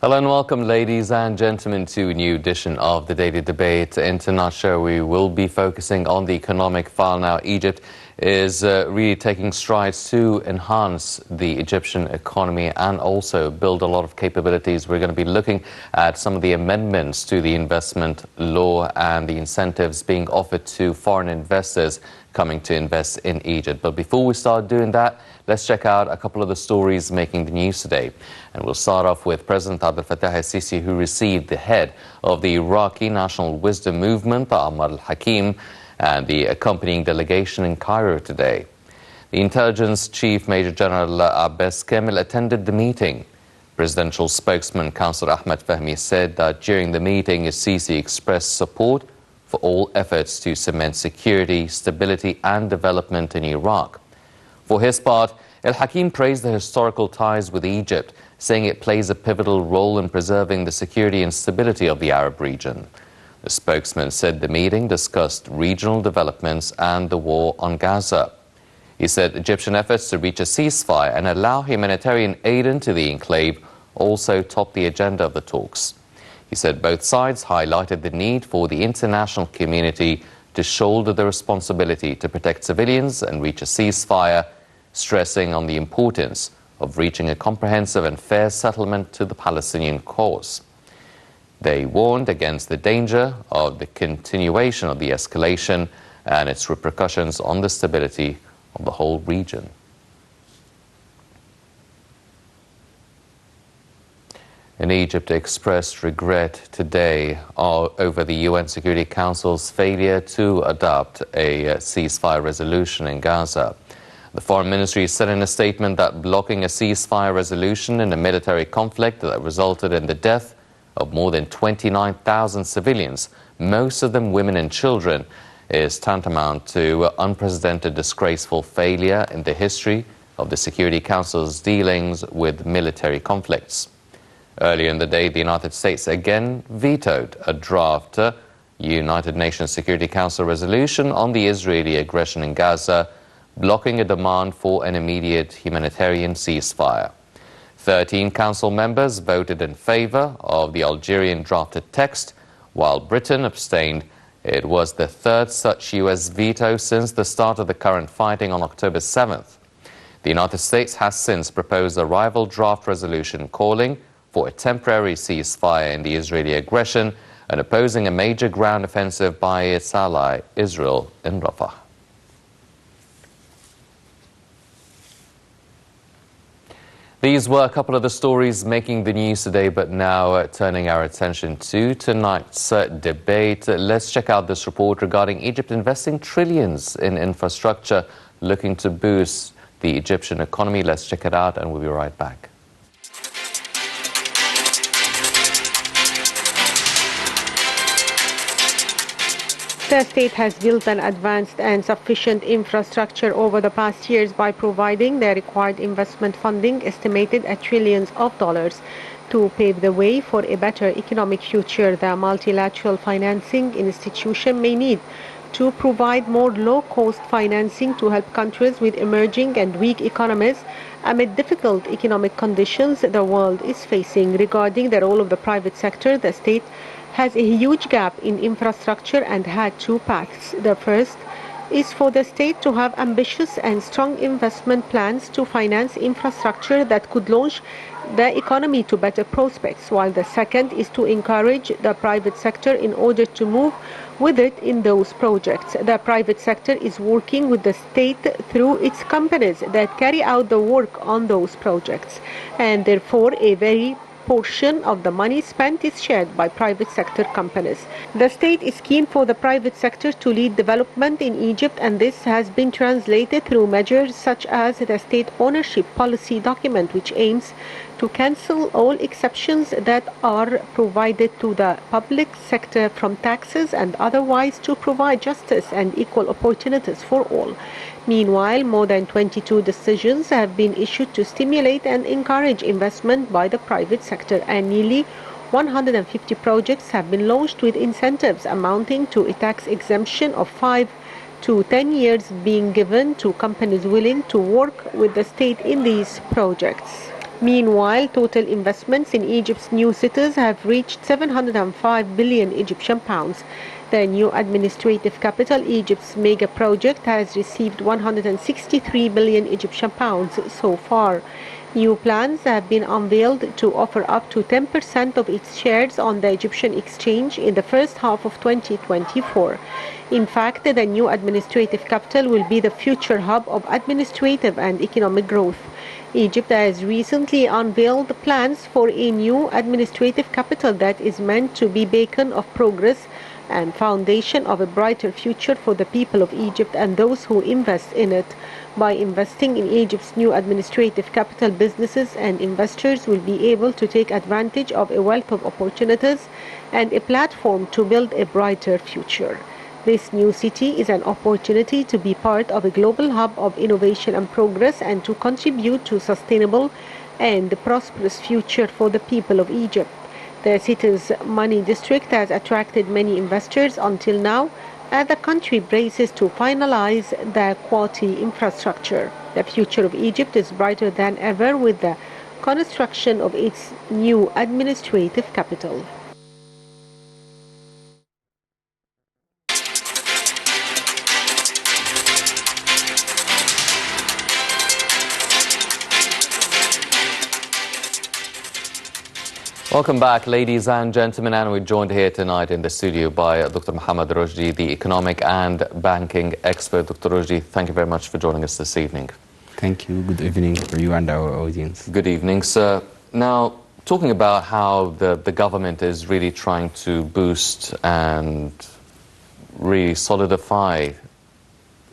Hello and welcome, ladies and gentlemen, to a new edition of the Daily Debate. In tonight's show, we will be focusing on the economic file. Now, Egypt is really taking strides to enhance the Egyptian economy and also build a lot of capabilities. We're going to be looking at some of the amendments to the investment law and the incentives being offered to foreign investors coming to invest in Egypt. But before we start doing that, let's check out a couple of the stories making the news today. And we'll start off with President Abdel Fattah al-Sisi, who received the head of the Iraqi National Wisdom Movement, Ammar al-Hakim, and the accompanying delegation in Cairo today. The intelligence chief, Major General Abbas Kamel, attended the meeting. Presidential spokesman Councillor Ahmed Fahmy said that during the meeting, Sisi expressed support for all efforts to cement security, stability and development in Iraq. For his part, al-Hakim praised the historical ties with Egypt, saying it plays a pivotal role in preserving the security and stability of the Arab region. The spokesman said the meeting discussed regional developments and the war on Gaza. He said Egyptian efforts to reach a ceasefire and allow humanitarian aid into the enclave also topped the agenda of the talks. He said both sides highlighted the need for the international community to shoulder the responsibility to protect civilians and reach a ceasefire, stressing on the importance of reaching a comprehensive and fair settlement to the Palestinian cause. They warned against the danger of the continuation of the escalation and its repercussions on the stability of the whole region. In Egypt, expressed regret today over the UN Security Council's failure to adopt a ceasefire resolution in Gaza. The Foreign Ministry said in a statement that blocking a ceasefire resolution in a military conflict that resulted in the death of more than 29,000 civilians, most of them women and children, is tantamount to unprecedented, disgraceful failure in the history of the Security Council's dealings with military conflicts. Earlier in the day, the United States again vetoed a draft United Nations Security Council resolution on the Israeli aggression in Gaza, blocking a demand for an immediate humanitarian ceasefire. 13 council members voted in favor of the Algerian drafted text, while Britain abstained. It was the third such U.S. veto since the start of the current fighting on October 7th. The United States has since proposed a rival draft resolution calling for a temporary ceasefire in the Israeli aggression and opposing a major ground offensive by its ally, Israel, in Rafah. These were a couple of the stories making the news today, but now turning our attention to tonight's debate. Let's check out this report regarding Egypt investing trillions in infrastructure, looking to boost the Egyptian economy. Let's check it out and we'll be right back. The state has built an advanced and sufficient infrastructure over the past years by providing the required investment funding estimated at trillions of dollars to pave the way for a better economic future. The multilateral financing institution may need to provide more low-cost financing to help countries with emerging and weak economies amid difficult economic conditions the world is facing. Regarding the role of the private sector, the state has a huge gap in infrastructure and had two paths. The first is for the state to have ambitious and strong investment plans to finance infrastructure that could launch the economy to better prospects, while the second is to encourage the private sector in order to move with it in those projects. The private sector is working with the state through its companies that carry out the work on those projects, and therefore a very portion of the money spent is shared by private sector companies. The state is keen for the private sector to lead development in Egypt, and this has been translated through measures such as the state ownership policy document, which aims to cancel all exceptions that are provided to the public sector from taxes and otherwise to provide justice and equal opportunities for all. Meanwhile, more than 22 decisions have been issued to stimulate and encourage investment by the private sector, and nearly 150 projects have been launched with incentives amounting to a tax exemption of 5 to 10 years being given to companies willing to work with the state in these projects. Meanwhile, total investments in Egypt's new cities have reached 705 billion Egyptian pounds. The new administrative capital, Egypt's mega project, has received 163 billion Egyptian pounds so far. New plans have been unveiled to offer up to 10% of its shares on the Egyptian exchange in the first half of 2024. In fact, the new administrative capital will be the future hub of administrative and economic growth. Egypt has recently unveiled plans for a new administrative capital that is meant to be beacon of progress and foundation of a brighter future for the people of Egypt and those who invest in it. By investing in Egypt's new administrative capital, businesses and investors will be able to take advantage of a wealth of opportunities and a platform to build a brighter future. This new city is an opportunity to be part of a global hub of innovation and progress and to contribute to sustainable and prosperous future for the people of Egypt. The city's money district has attracted many investors until now as the country braces to finalize the quality infrastructure. The future of Egypt is brighter than ever with the construction of its new administrative capital. Welcome back, ladies and gentlemen, and we're joined here tonight in the studio by Dr. Mohammed Roshdy, the economic and banking expert. Dr. Roshdy, thank you very much for joining us this evening. Thank you. Good evening for you and our audience. Good evening, sir. Now, talking about how the government is really trying to boost and really solidify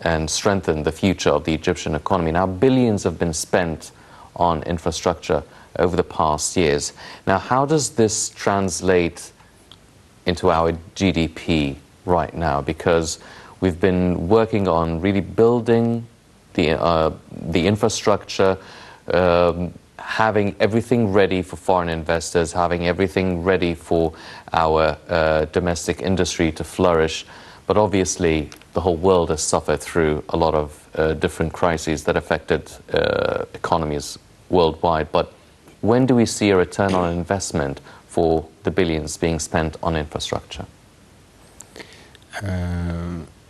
and strengthen the future of the Egyptian economy. Now, billions have been spent on infrastructure over the past years. Now, how does this translate into our GDP right now? Because we've been working on really building the infrastructure, having everything ready for foreign investors, having everything ready for our domestic industry to flourish. But obviously, the whole world has suffered through a lot of different crises that affected economies worldwide. But when do we see a return on investment for the billions being spent on infrastructure?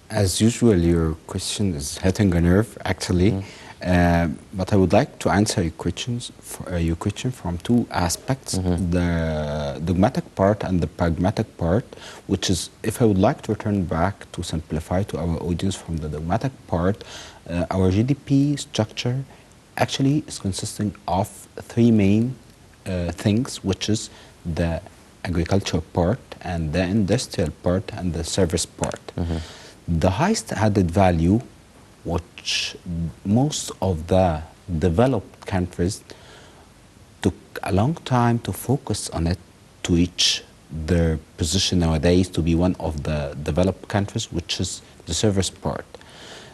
As usual, your question is hitting a nerve, actually. But I would like to answer your question from two aspects, the dogmatic part and the pragmatic part, which is, if I would like to return back to simplify to our audience from the dogmatic part, our GDP structure actually is consisting of three main things, which is the agricultural part and the industrial part and the service part. The highest added value, which most of the developed countries took a long time to focus on it to reach their position nowadays to be one of the developed countries, which is the service part.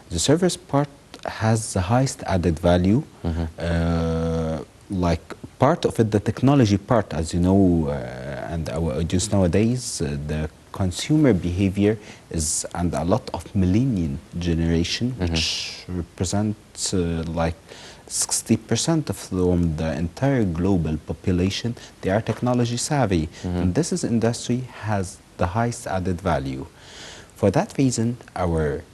The service part has the highest added value, like part of it, the technology part, as you know, and our audience nowadays, the consumer behavior is, and a lot of millennial generation, which represents like 60% from the entire global population, they are technology savvy. And this is industry has the highest added value. For that reason,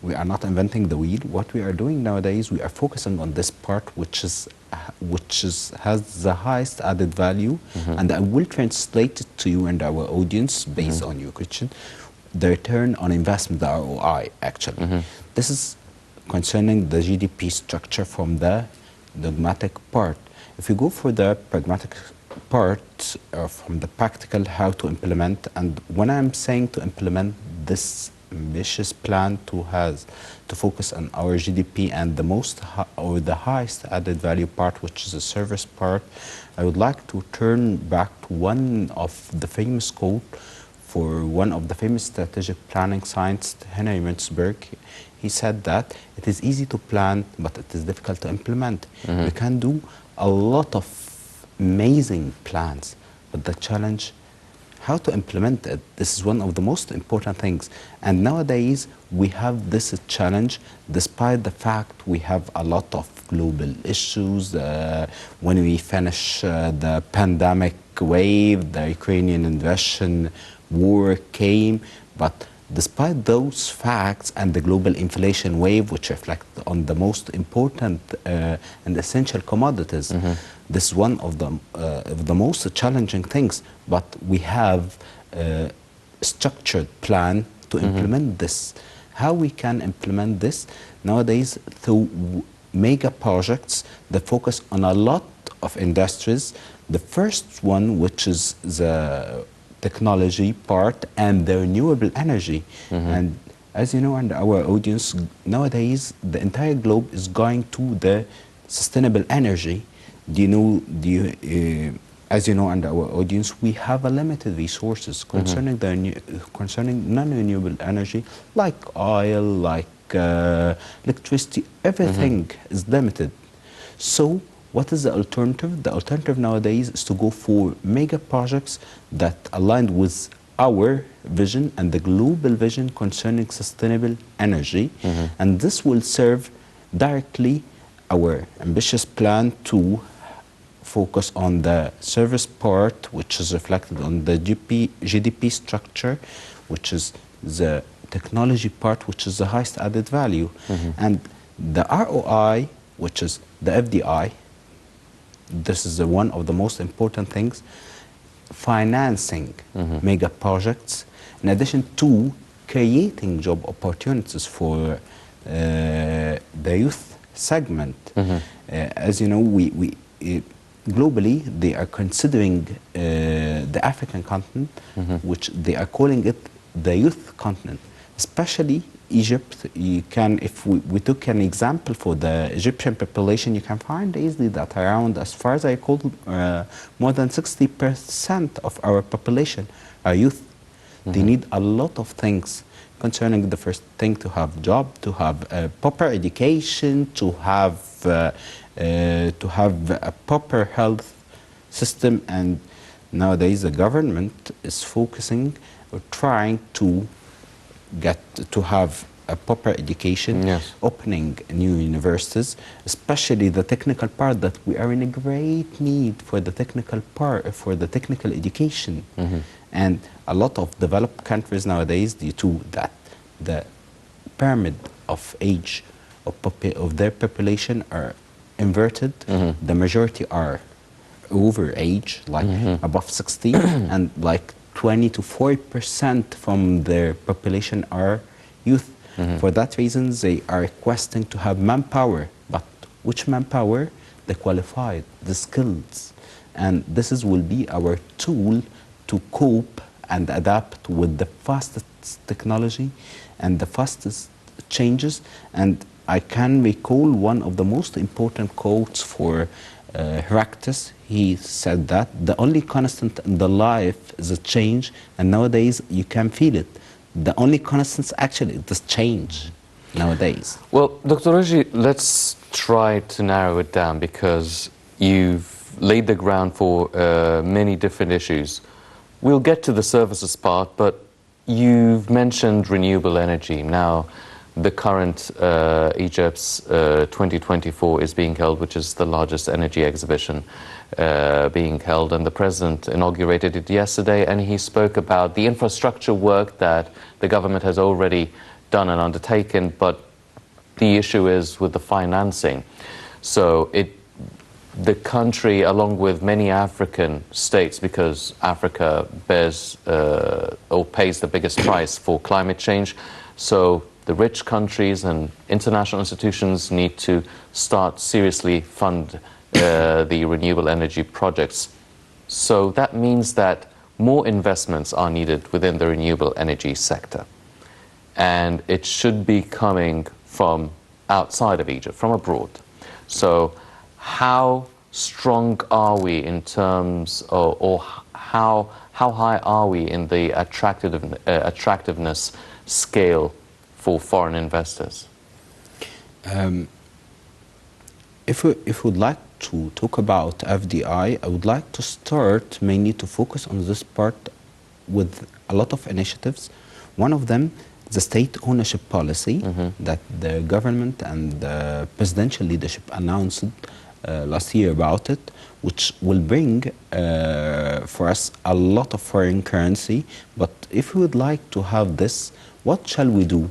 we are not inventing the wheel. What we are doing nowadays, we are focusing on this part, which has the highest added value, and I will translate it to you and our audience based on your question. The return on investment, the ROI, actually. This is concerning the GDP structure from the dogmatic part. If you go for the pragmatic part, from the practical, how to implement, and when I'm saying to implement this ambitious plan to focus on our GDP and the highest added value part, which is the service part, I would like to turn back to one of the famous quote for one of the famous strategic planning scientists, Henry Mintzberg. He said that it is easy to plan, but it is difficult to implement. We can do a lot of amazing plans, but the challenge, how to implement it. This is one of the most important things. And nowadays, we have this challenge, despite the fact we have a lot of global issues. When we finish the pandemic wave, the Ukrainian invasion war came, but despite those facts and the global inflation wave, which reflect on the most important and essential commodities, this is one of the most challenging things. But we have a structured plan to implement this. How we can implement this nowadays? Through mega projects that focus on a lot of industries. The first one, which is the technology part and the renewable energy. And as you know, and our audience, nowadays the entire globe is going to the sustainable energy. As you know, and our audience, we have a limited resources concerning concerning non-renewable energy, like oil, like electricity. Everything is limited. So what is the alternative? The alternative nowadays is to go for mega projects that align with our vision and the global vision concerning sustainable energy. And this will serve directly our ambitious plan to focus on the service part, which is reflected on the GDP structure, which is the technology part, which is the highest added value. And the ROI, which is the FDI, this is one of the most important things, financing mega projects, in addition to creating job opportunities for the youth segment. As you know, globally, they are considering the African continent, which they are calling it the youth continent, especially Egypt. You can, if we took an example for the Egyptian population, you can find easily that around, as far as I recall, more than 60% of our population are youth. They need a lot of things concerning the first thing, to have job, to have a proper education, to have a proper health system. And nowadays the government is focusing or trying to get to have a proper education, opening new universities, especially the technical part, that we are in a great need for the technical part, for the technical education. And a lot of developed countries nowadays, due to that, the pyramid of age of their population are inverted. The majority are over age, like above 60, and like 20 to 40% from their population are youth. For that reason, they are requesting to have manpower. But which manpower? The qualified, the skills. And this will be our tool to cope and adapt with the fastest technology and the fastest changes. And I can recall one of the most important quotes for Heraclitus. He said that the only constant in the life is a change, and nowadays you can feel it. The only constant actually is change nowadays. Well, Dr. Roshdy, let's try to narrow it down, because you've laid the ground for many different issues. We'll get to the services part, but you've mentioned renewable energy. Now, the current Egypt's 2024 is being held, which is the largest energy exhibition being held, and the president inaugurated it yesterday, and he spoke about the infrastructure work that the government has already done and undertaken, but the issue is with the financing. So the country, along with many African states, because Africa bears or pays the biggest price for climate change, so the rich countries and international institutions need to start seriously fund the renewable energy projects. So that means that more investments are needed within the renewable energy sector. And it should be coming from outside of Egypt, from abroad. So how strong are we in terms of, or how high are we in the attractiveness scale for foreign investors? If we'd like to talk about FDI, I would like to start mainly to focus on this part with a lot of initiatives. One of them the state ownership policy that the government and the presidential leadership announced last year about it, which will bring for us a lot of foreign currency. But if we would like to have this, what shall we do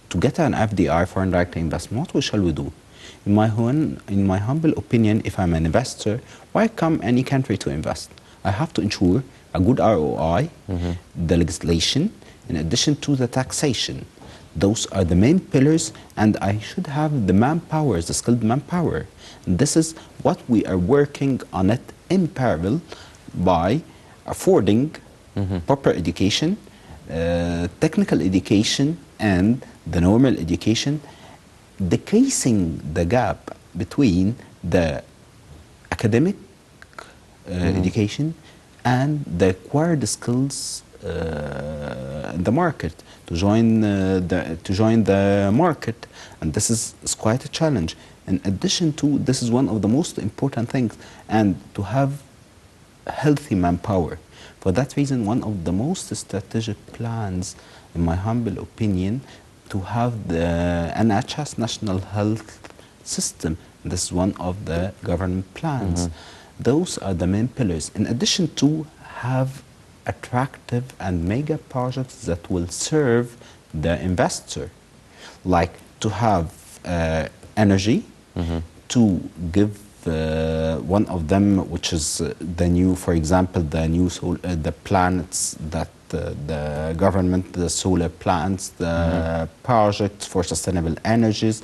to get an FDI, foreign direct investment? What shall we do? In my humble opinion, if I'm an investor, why come any country to invest? I have to ensure a good ROI, the legislation, in addition to the taxation. Those are the main pillars, and I should have the manpower, the skilled manpower. And this is what we are working on it in parallel by affording proper education, technical education, and the normal education, decreasing the gap between the academic education and the acquired skills in the market to join the market, and this is quite a challenge. In addition to this, is one of the most important things, and to have healthy manpower. For that reason, one of the most strategic plans, in my humble opinion, to have the NHS, National Health System. This is one of the government plans. Those are the main pillars. In addition to have attractive and mega projects that will serve the investor, like to have energy, to give one of them, which is the new, for example, the planets that the government, the solar plants, the projects for sustainable energies,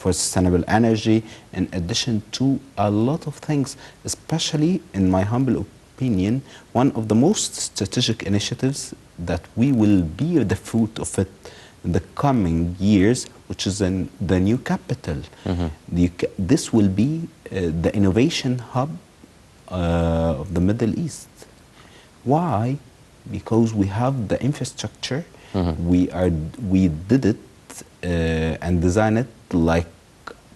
in addition to a lot of things, especially, in my humble opinion, one of the most strategic initiatives that we will bear the fruit of it in the coming years, which is in the new capital. This will be the innovation hub of the Middle East. Why? Because we have the infrastructure, we did it and designed it like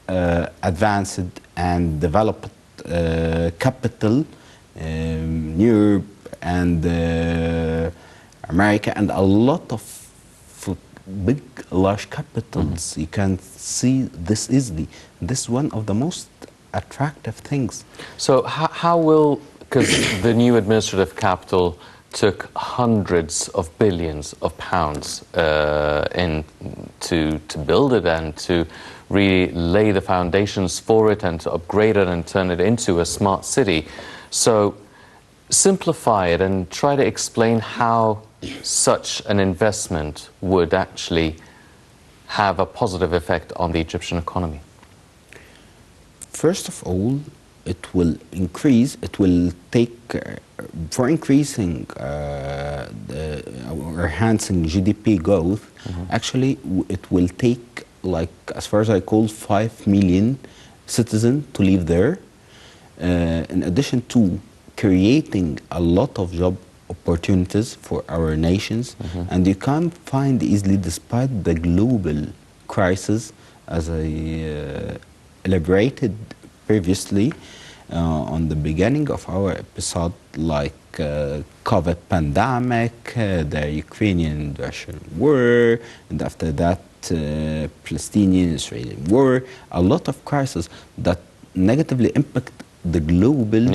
advanced and developed capital, Europe and America, and a lot of big, large capitals. You can see this easily. This is one of the most attractive things. So how will, because the new administrative capital took hundreds of billions of pounds to build it and to really lay the foundations for it and to upgrade it and turn it into a smart city. So simplify it and try to explain how such an investment would actually have a positive effect on the Egyptian economy. First of all, it will take, for increasing or enhancing GDP growth, actually it will take, like, as far as I call, 5 million citizens to live there, in addition to creating a lot of job opportunities for our nations. And you can't find easily, despite the global crisis, as I elaborated previously on the beginning of our episode, like COVID pandemic, the Ukrainian-Russian war, and after that Palestinian-Israeli war, a lot of crises that negatively impact the global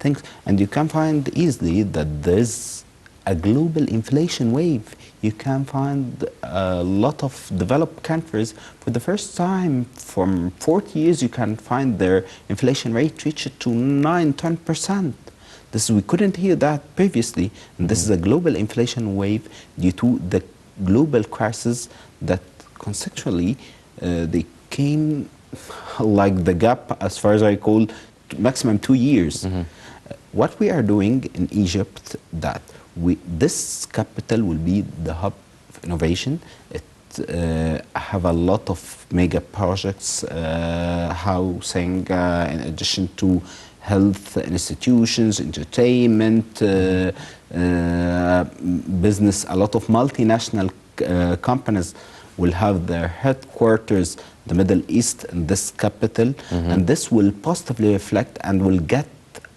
things. And you can find easily that there's a global inflation wave. You can find a lot of developed countries, for the first time from 40 years, you can find their inflation rate reached to 9–10%. We couldn't hear that previously. And this is a global inflation wave due to the global crisis that conceptually they came like the gap, as far as I call, maximum 2 years. What we are doing in Egypt, that this capital will be the hub of innovation. It have a lot of mega projects, housing, in addition to health institutions, entertainment, business. A lot of multinational companies will have their headquarters, the Middle East, in this capital, and this will positively reflect and will get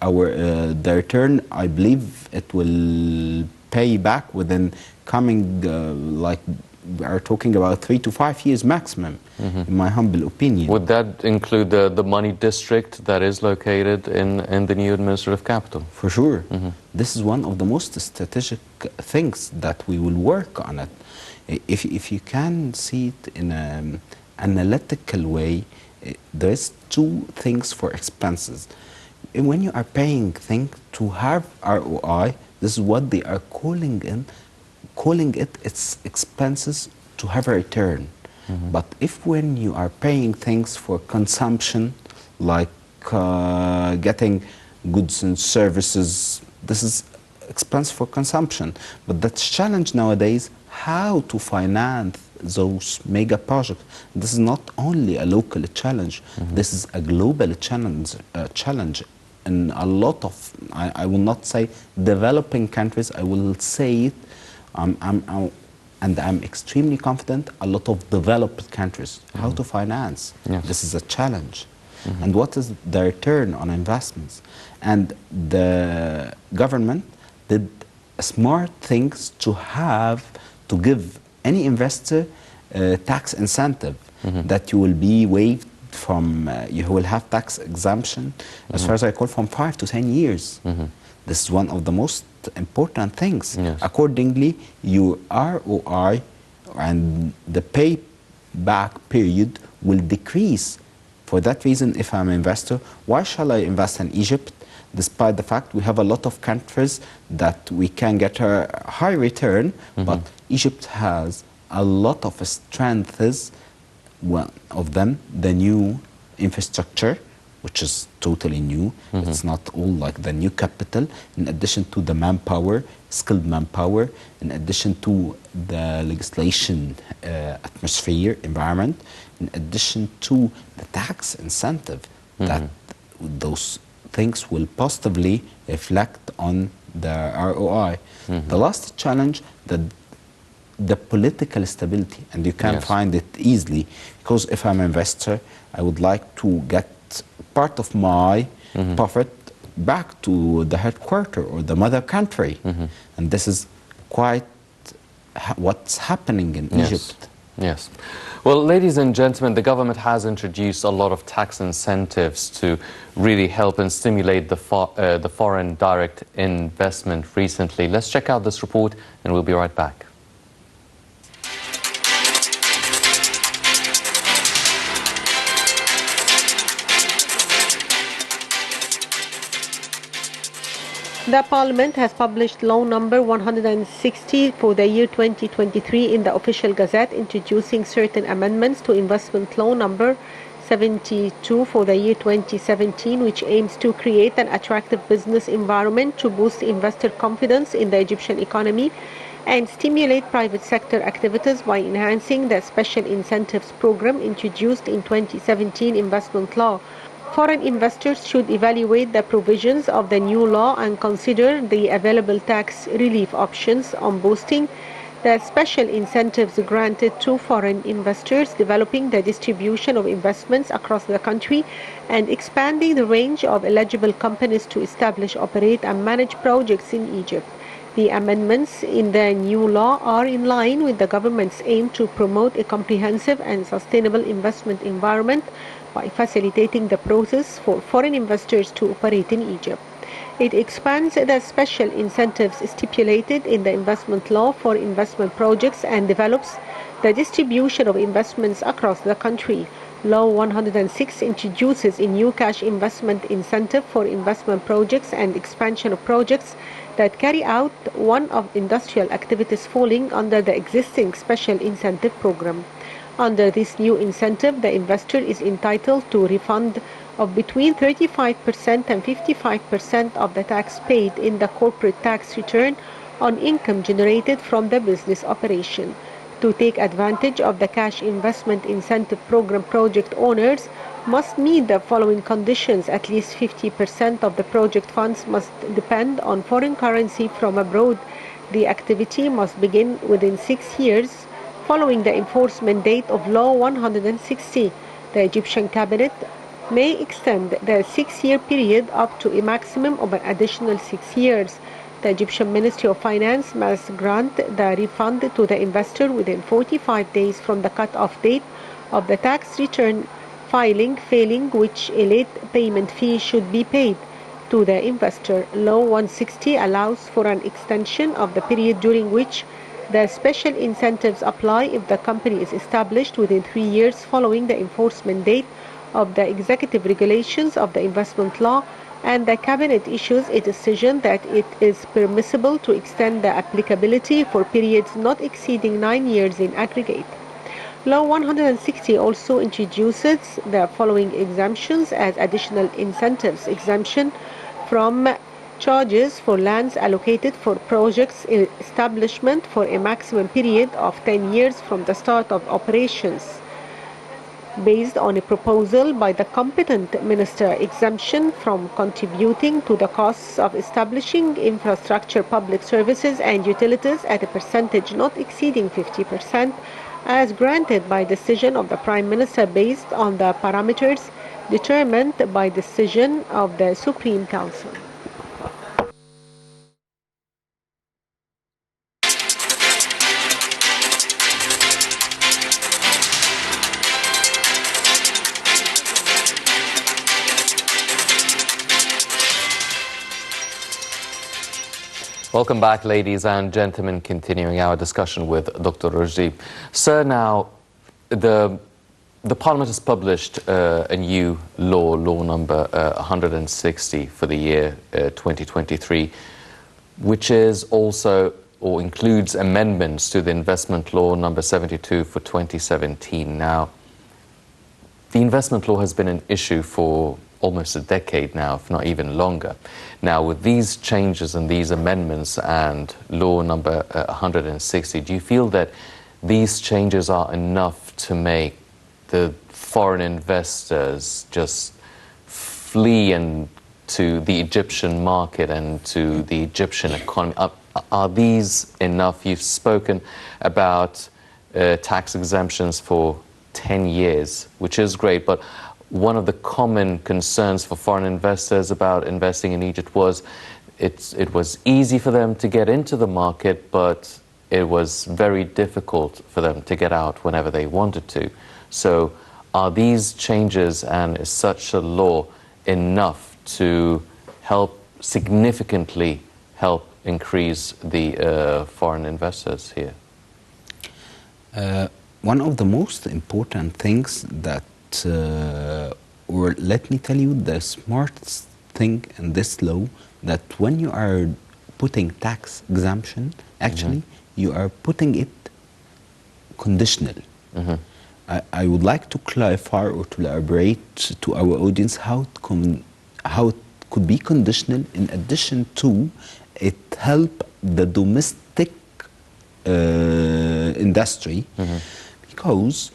the return. I believe it will pay back within coming like we are talking about 3 to 5 years maximum, in my humble opinion. Would that include the money district that is located in the new administrative capital? For sure. This is one of the most strategic things that we will work on it. If you can see it in an analytical way, there is two things for expenses. When you are paying things to have ROI, this is what they are calling it its expenses to have a return. But if when you are paying things for consumption, like getting goods and services, this is expense for consumption. But the challenge nowadays, how to finance those mega projects. This is not only a local challenge, this is a global challenge. In a lot of, I will not say developing countries, I will say it, and I'm extremely confident, a lot of developed countries, how to finance. Yes. This is a challenge. And what is the return on investments? And the government did smart things to give any investor tax incentive that you will be waived from, you will have tax exemption, as far as I recall, from 5 to 10 years. This is one of the most important things. Yes. Accordingly, your ROI and the payback period will decrease. For that reason, if I'm an investor, why shall I invest in Egypt? Despite the fact we have a lot of countries that we can get a high return, but Egypt has a lot of strengths. One of them, the new infrastructure, which is totally new. It's not all like the new capital. In addition to the manpower, skilled manpower, in addition to the legislation, atmosphere, environment, in addition to the tax incentive, that those things will positively reflect on the ROI. The last challenge, the political stability, and you can find it easily, because if I'm an investor, I would like to get part of my profit back to the headquarters or the mother country. And this is quite what's happening in Egypt. Yes. Well, ladies and gentlemen, the government has introduced a lot of tax incentives to really help and stimulate the foreign direct investment recently. Let's check out this report and we'll be right back. The Parliament has published Law Number 160 for the year 2023 in the Official Gazette, introducing certain amendments to Investment Law Number 72 for the year 2017, which aims to create an attractive business environment to boost investor confidence in the Egyptian economy and stimulate private sector activities by enhancing the special incentives program introduced in 2017 investment law. Foreign investors should evaluate the provisions of the new law and consider the available tax relief options on boosting the special incentives granted to foreign investors, developing the distribution of investments across the country, and expanding the range of eligible companies to establish, operate, and manage projects in Egypt. The amendments in the new law are in line with the government's aim to promote a comprehensive and sustainable investment environment by facilitating the process for foreign investors to operate in Egypt. It expands the special incentives stipulated in the investment law for investment projects and develops the distribution of investments across the country. Law 106 introduces a new cash investment incentive for investment projects and expansion of projects that carry out one of industrial activities falling under the existing special incentive program. Under this new incentive, the investor is entitled to a refund of between 35% and 55% of the tax paid in the corporate tax return on income generated from the business operation. To take advantage of the cash investment incentive program, project owners must meet the following conditions. At least 50% of the project funds must depend on foreign currency from abroad. The activity must begin within 6 years following the enforcement date of Law 160. The Egyptian cabinet may extend the 6-year period up to a maximum of an additional 6 years. The Egyptian Ministry of Finance must grant the refund to the investor within 45 days from the cut-off date of the tax return filing, failing which a late payment fee should be paid to the investor. Law 160 allows for an extension of the period during which the special incentives apply if the company is established within 3 years following the enforcement date of the executive regulations of the investment law, and the cabinet issues a decision that it is permissible to extend the applicability for periods not exceeding 9 years in aggregate. Law 160 also introduces the following exemptions as additional incentives: exemption from charges for lands allocated for projects establishment for a maximum period of 10 years from the start of operations based on a proposal by the competent minister; exemption from contributing to the costs of establishing infrastructure, public services and utilities at a percentage not exceeding 50% as granted by decision of the Prime Minister based on the parameters determined by decision of the Supreme Council. Welcome back, ladies and gentlemen, continuing our discussion with Dr. Roshdy. Sir, now, the Parliament has published a new law number 160 for the year 2023, which is also, or includes amendments to the investment law number 72 for 2017. Now, the investment law has been an issue for almost a decade now, if not even longer. Now, with these changes and these amendments and law number 160, do you feel that these changes are enough to make the foreign investors just flee to the Egyptian market and to the Egyptian economy? Are these enough? You've spoken about tax exemptions for 10 years, which is great, but one of the common concerns for foreign investors about investing in Egypt was it was easy for them to get into the market, but it was very difficult for them to get out whenever they wanted to. So are these changes and is such a law enough to significantly help increase the foreign investors here? One of the most important things that or let me tell you the smartest thing in this law, that when you are putting tax exemption, actually you are putting it conditional. I would like to clarify or to elaborate to our audience how it could be conditional in addition to it help the domestic industry, because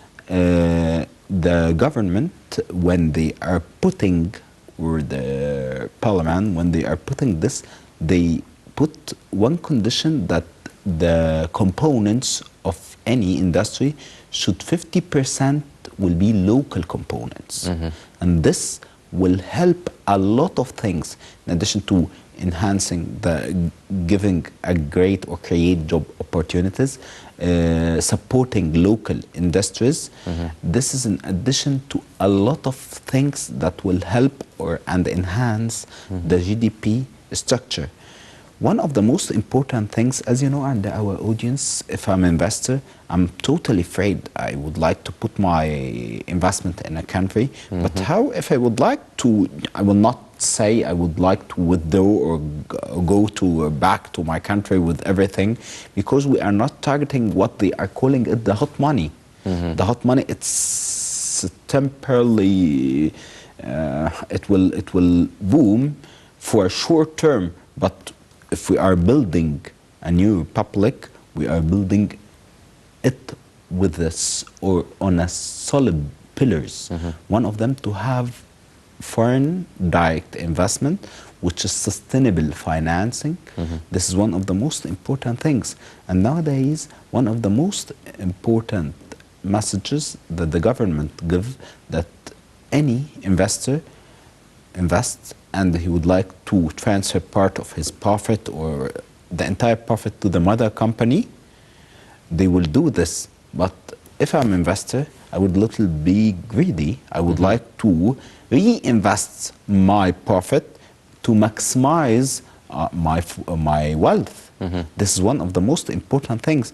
the government, when they are putting, or the parliament, when they are putting this, they put one condition that the components of any industry should 50% will be local components. And this will help a lot of things in addition to enhancing giving a great or create job opportunities, supporting local industries. This is in addition to a lot of things that will help and enhance the GDP structure. One of the most important things, as you know, and our audience, if I'm an investor, I'm totally afraid I would like to put my investment in a country. But how, if I would like to, I will not say I would like to withdraw or go back to my country with everything, because we are not targeting what they are calling it the hot money. The hot money, it's temporarily, it will boom for a short term, but if we are building a new republic, we are building it with this or on a solid pillars. One of them to have foreign direct investment, which is sustainable financing. This is one of the most important things. And nowadays, one of the most important messages that the government give, that any investor invest and he would like to transfer part of his profit or the entire profit to the mother company, they will do this. But if I'm an investor, I would little be greedy. I would like to reinvest my profit to maximize my wealth. This is one of the most important things.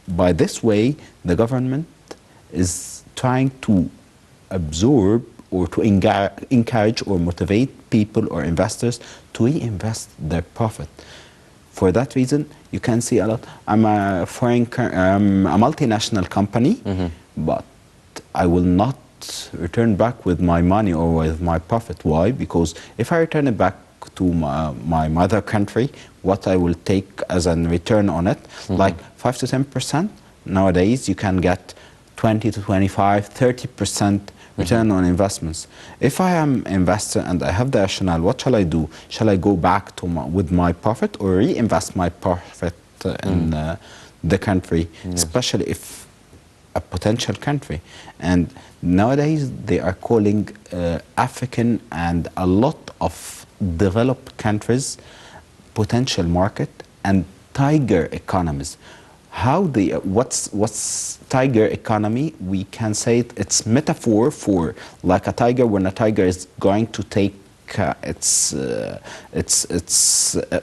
By this way, the government is trying to absorb or to encourage or motivate people or investors to reinvest their profit. For that reason, you can see a lot. I'm a multinational company, but I will not return back with my money or with my profit. Why? Because if I return it back to my mother country, what I will take as a return on it, like 5 to 10%. Nowadays, you can get 20 to 25, 30% return on investments. If I am an investor and I have the rationale, what shall I do? Shall I go back to with my profit or reinvest my profit in the country, especially if a potential country? And nowadays they are calling African and a lot of developed countries potential market and tiger economies. What's tiger economy? We can say it's metaphor for like a tiger. When a tiger is going to take its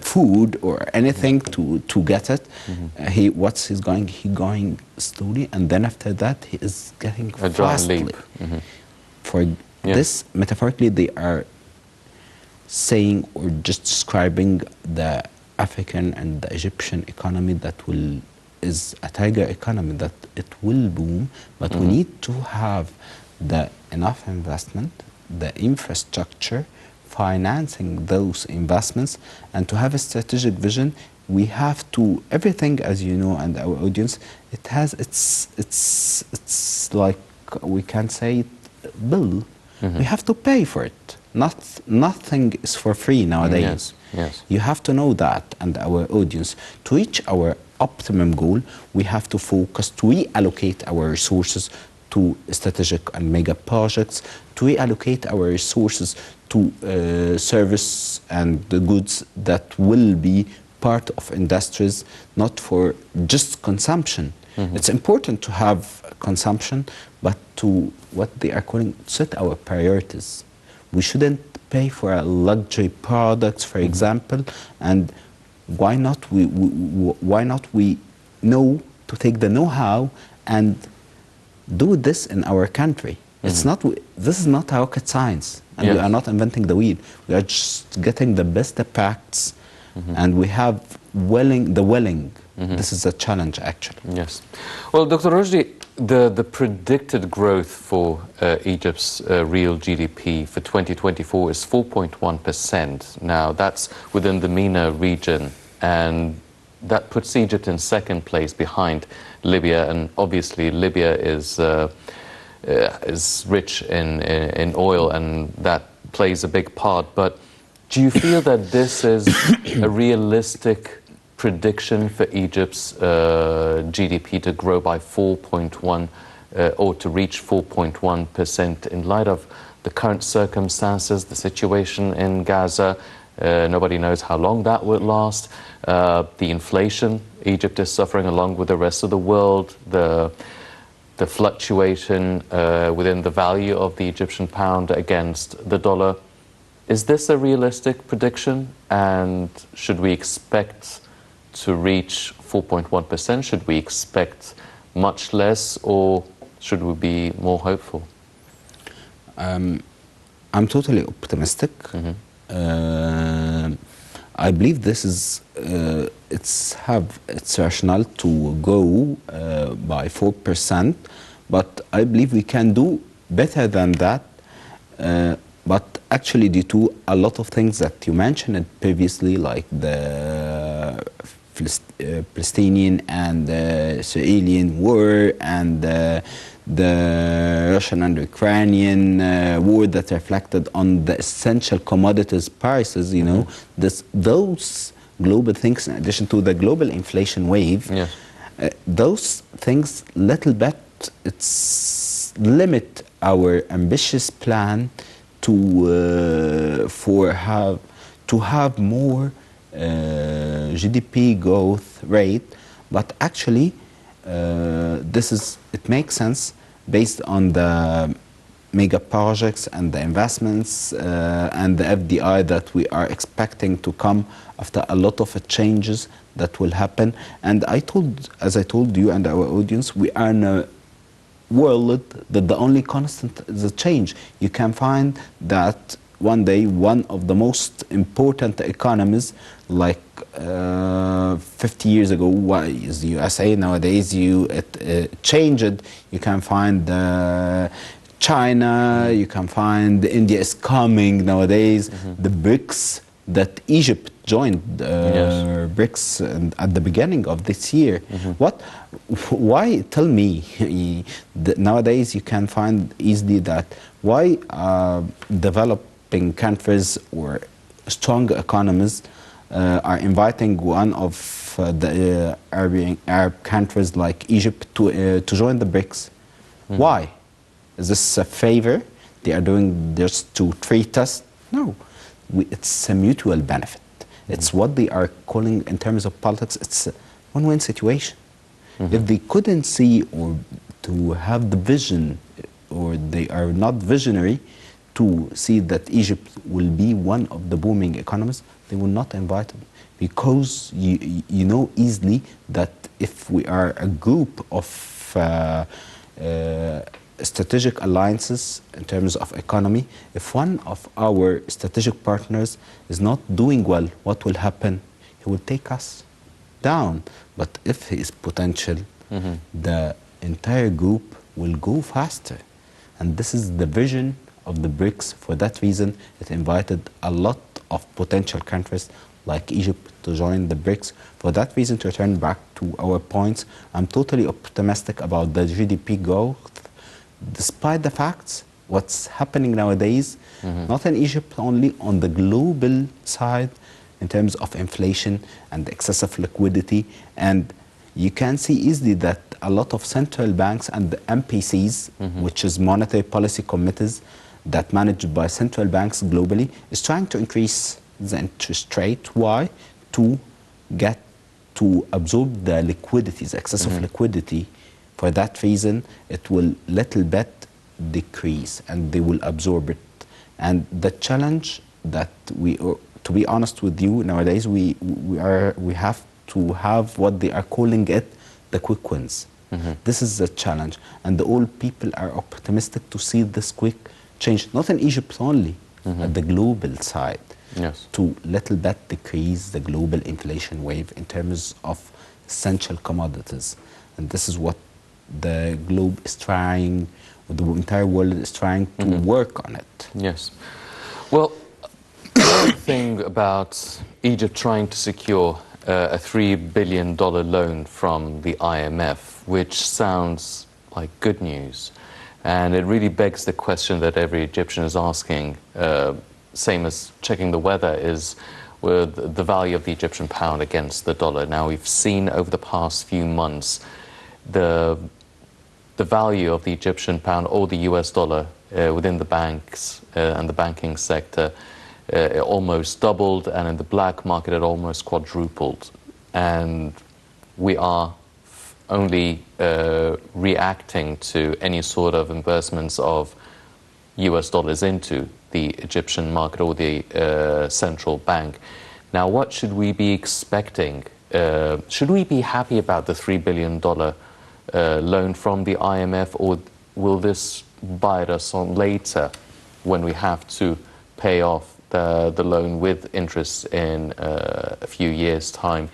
food or anything to get it, he going slowly, and then after that he is getting fastly. For this, metaphorically, they are saying or just describing the African and the Egyptian economy that is a tiger economy, that it will boom, but we need to have the enough investment, the infrastructure, financing those investments, and to have a strategic vision. We have to, everything, as you know, and our audience, it has it's like, we can say, bill. We have to pay for it. Nothing is for free nowadays. Yes. You have to know that, and our audience, to reach our optimum goal, we have to focus to reallocate our resources to strategic and mega projects, to reallocate our resources to service and the goods that will be part of industries, not for just consumption. It's important to have consumption, but to what they are calling, set our priorities. We shouldn't pay for a luxury products, for example, and why not we know to take the know-how and do this in our country? It's not, this is not rocket science, and we are not inventing the wheel. We are just getting the best practice, and we have the willing. This is a challenge, actually. Yes. Well, Dr. Roshdy, the predicted growth for Egypt's real GDP for 2024 is 4.1%. Now, that's within the MENA region, and that puts Egypt in second place behind Libya. And obviously, Libya is rich in oil, and that plays a big part. But do you feel that this is a realistic prediction for Egypt's GDP to grow by 4.1 or to reach 4.1% in light of the current circumstances, the situation in Gaza? Nobody knows how long that will last. The inflation Egypt is suffering along with the rest of the world, the fluctuation within the value of the Egyptian pound against the dollar. Is this a realistic prediction? And should we expect to reach 4.1%? Should we expect much less, or should we be more hopeful? I'm totally optimistic. I believe this is it's rational to go by 4%, but I believe we can do better than that. But actually, due to a lot of things that you mentioned previously, like the Palestinian and Israeli war, and the Russian and Ukrainian war that reflected on the essential commodities prices, you know, those global things, in addition to the global inflation wave, those things little bit, it's limit our ambitious plan to have more GDP growth rate, but actually it makes sense based on the mega projects and the investments and the FDI that we are expecting to come after a lot of changes that will happen. And as I told you and our audience, we are in a world that the only constant is a change. You can find that one day one of the most important economies, like 50 years ago, is the USA. Nowadays, it changed. You can find China, you can find India is coming nowadays. The BRICS that Egypt joined, BRICS at the beginning of this year. Why? Tell me. Nowadays you can find easily that why developing countries or strong economies are inviting one of the Arab countries like Egypt to join the BRICS. Why? Is this a favor they are doing just to treat us? No, it's a mutual benefit. It's what they are calling in terms of politics, it's a win-win situation. If they couldn't see or to have the vision, or they are not visionary to see that Egypt will be one of the booming economies, they will not invite them. Because you know easily that if we are a group of strategic alliances in terms of economy, if one of our strategic partners is not doing well, what will happen? He will take us down. But if he is potential, the entire group will go faster. And this is the vision of the BRICS. For that reason, it invited a lot of potential countries like Egypt to join the BRICS. For that reason, to return back to our points, I'm totally optimistic about the GDP growth, despite the facts, what's happening nowadays, not in Egypt only, on the global side, in terms of inflation and excessive liquidity. And you can see easily that a lot of central banks and the MPCs, which is monetary policy committees that managed by central banks globally, is trying to increase the interest rate. Why? To absorb the liquidity, the excessive liquidity. For that reason, it will little bit decrease and they will absorb it. And the challenge that to be honest with you, nowadays we have to have what they are calling it the quick wins. This is the challenge, and all people are optimistic to see this quick change, not in Egypt only, at the global side, to little bit decrease the global inflation wave in terms of essential commodities. And this is what the globe is trying, the entire world is trying to work on it. Yes. Well, one thing about Egypt trying to secure a $3 billion loan from the IMF, which sounds like good news. And it really begs the question that every Egyptian is asking, same as checking the weather, is with the value of the Egyptian pound against the dollar. Now, we've seen over the past few months the value of the Egyptian pound or the US dollar within the banks and the banking sector it almost doubled, and in the black market it almost quadrupled. And we are only reacting to any sort of investments of US dollars into the Egyptian market or the central bank. Now, what should we be expecting? Should we be happy about the $3 billion loan from the IMF, or will this bite us on later when we have to pay off the loan with interest in a few years' time,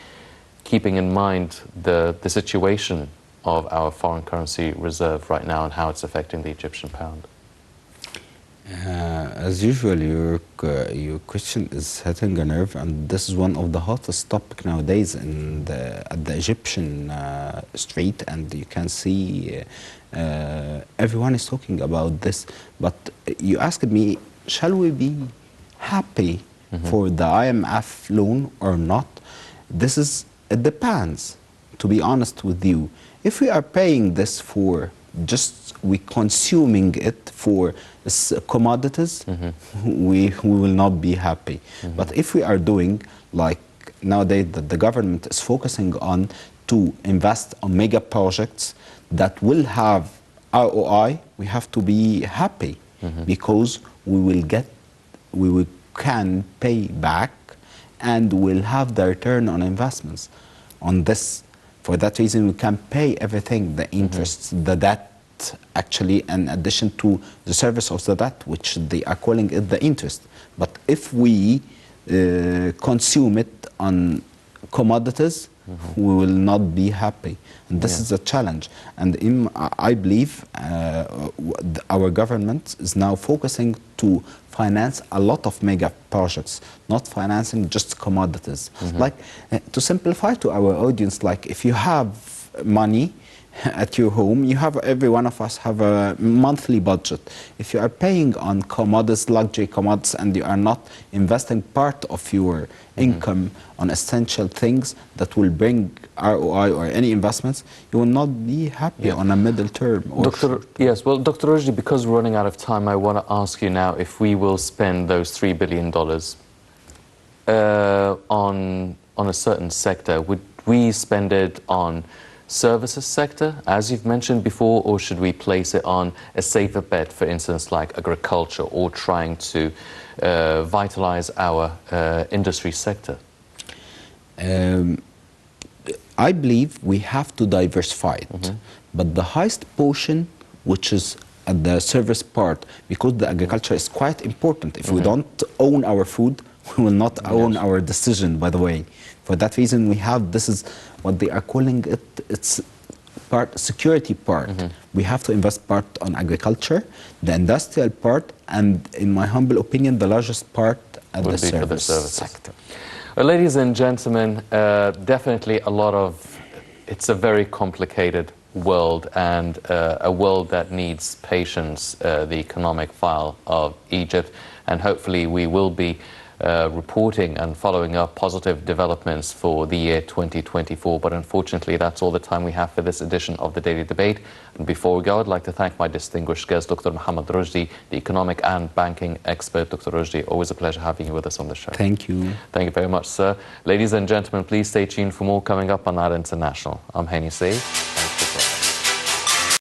keeping in mind the situation of our foreign currency reserve right now and how it's affecting the Egyptian pound? As usual, your question is hitting a nerve, and this is one of the hottest topics nowadays at the Egyptian street, and you can see everyone is talking about this. But you asked me, shall we be happy for the IMF loan or not? It depends, to be honest with you. If we are paying this for just we consuming it for commodities, we will not be happy. But if we are doing like nowadays the government is focusing on to invest on mega projects that will have ROI, we have to be happy because we can pay back and will have the return on investments on this. For that reason, we can pay everything, the interests, the debt, actually, in addition to the service of the debt, which they are calling it the interest. But if we consume it on commodities, we will not be happy. And this is a challenge. And I believe our government is now focusing to finance a lot of mega projects, not financing just commodities. Like, to simplify to our audience, like if you have money at your home, every one of us have a monthly budget. If you are paying on commodities, luxury commodities, and you are not investing part of your income on essential things that will bring ROI or any investments, you will not be happy on a middle term. Dr. Roshdy, because we're running out of time, I want to ask you now if we will spend those $3 billion on a certain sector, would we spend it on services sector, as you've mentioned before, or should we place it on a safer bet, for instance, like agriculture, or trying to vitalize our industry sector? I believe we have to diversify it, but the highest portion, which is at the service part, because the agriculture is quite important. If we don't own our food, we will not own our decision, by the way. For that reason, we have, this is what they are calling it, it's security part. We have to invest part on agriculture, the industrial part, and in my humble opinion, the largest part at the service sector. Well, ladies and gentlemen, definitely it's a very complicated world, and a world that needs patience, the economic file of Egypt, and hopefully we will be reporting and following up positive developments for the year 2024. But unfortunately, that's all the time we have for this edition of the Daily Debate. And before we go, I'd like to thank my distinguished guest, Dr. Mohammed Roshdy, the economic and banking expert. Dr. Roshdy, always a pleasure having you with us on the show. Thank you. Thank you very much, sir. Ladies and gentlemen, please stay tuned for more coming up on Nile International. I'm Hani Saeed.